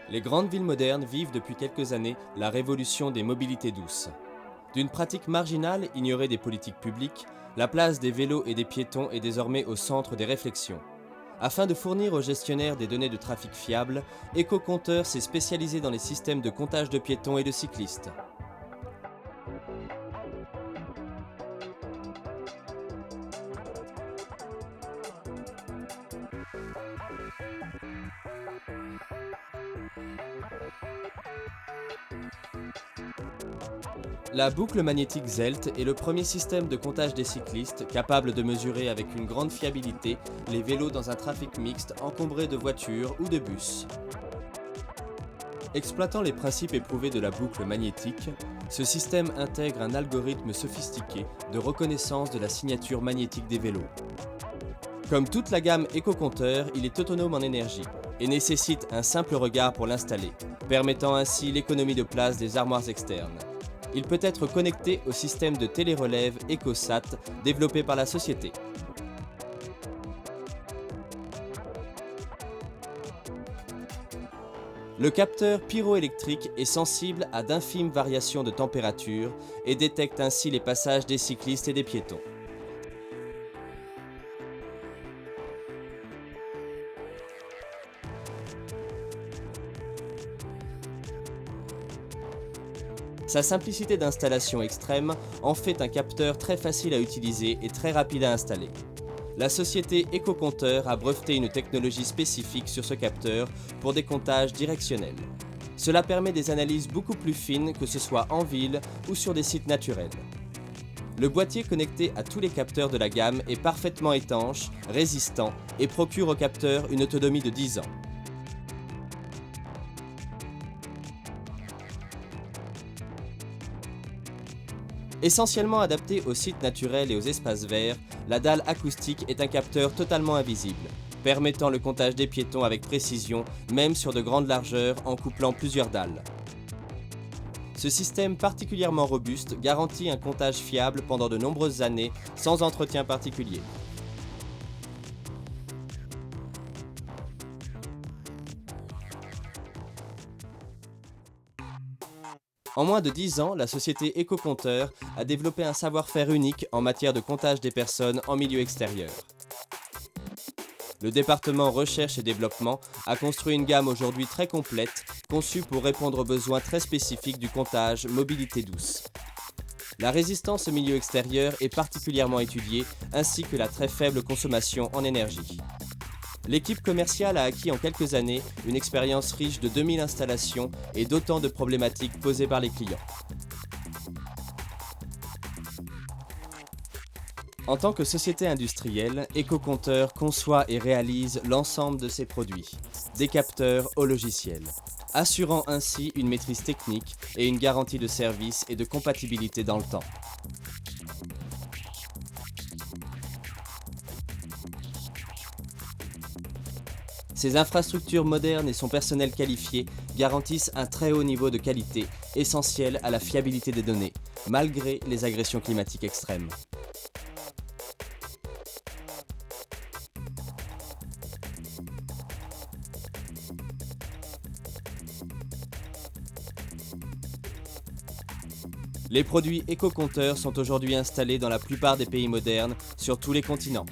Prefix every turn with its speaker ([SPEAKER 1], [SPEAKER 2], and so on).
[SPEAKER 1] Les grandes villes modernes vivent depuis quelques années la révolution des mobilités douces. D'une pratique marginale ignorée des politiques publiques, la place des vélos et des piétons est désormais au centre des réflexions. Afin de fournir aux gestionnaires des données de trafic fiables, EcoCompteur s'est spécialisé dans les systèmes de comptage de piétons et de cyclistes. La boucle magnétique ZELT est le premier système de comptage des cyclistes capable de mesurer avec une grande fiabilité les vélos dans un trafic mixte encombré de voitures ou de bus. Exploitant les principes éprouvés de la boucle magnétique, ce système intègre un algorithme sophistiqué de reconnaissance de la signature magnétique des vélos. Comme toute la gamme EcoCompteur, il est autonome en énergie et nécessite un simple regard pour l'installer, permettant ainsi l'économie de place des armoires externes. Il peut être connecté au système de télérelève EcoSat développé par la société. Le capteur pyroélectrique est sensible à d'infimes variations de température et détecte ainsi les passages des cyclistes et des piétons. Sa simplicité d'installation extrême en fait un capteur très facile à utiliser et très rapide à installer. La société EcoCompteur a breveté une technologie spécifique sur ce capteur pour des comptages directionnels. Cela permet des analyses beaucoup plus fines que ce soit en ville ou sur des sites naturels. Le boîtier connecté à tous les capteurs de la gamme est parfaitement étanche, résistant et procure au capteur une autonomie de 10 ans. Essentiellement adapté aux sites naturels et aux espaces verts, la dalle acoustique est un capteur totalement invisible, permettant le comptage des piétons avec précision, même sur de grandes largeurs en couplant plusieurs dalles. Ce système particulièrement robuste garantit un comptage fiable pendant de nombreuses années sans entretien particulier. En moins de 10 ans, la société EcoCompteur a développé un savoir-faire unique en matière de comptage des personnes en milieu extérieur. Le département recherche et développement a construit une gamme aujourd'hui très complète, conçue pour répondre aux besoins très spécifiques du comptage mobilité douce. La résistance au milieu extérieur est particulièrement étudiée, ainsi que la très faible consommation en énergie. L'équipe commerciale a acquis en quelques années une expérience riche de 2000 installations et d'autant de problématiques posées par les clients. En tant que société industrielle, EcoCompteur conçoit et réalise l'ensemble de ses produits, des capteurs au logiciel, assurant ainsi une maîtrise technique et une garantie de service et de compatibilité dans le temps. Ses infrastructures modernes et son personnel qualifié garantissent un très haut niveau de qualité, essentiel à la fiabilité des données, malgré les agressions climatiques extrêmes. Les produits EcoCompteur sont aujourd'hui installés dans la plupart des pays modernes sur tous les continents.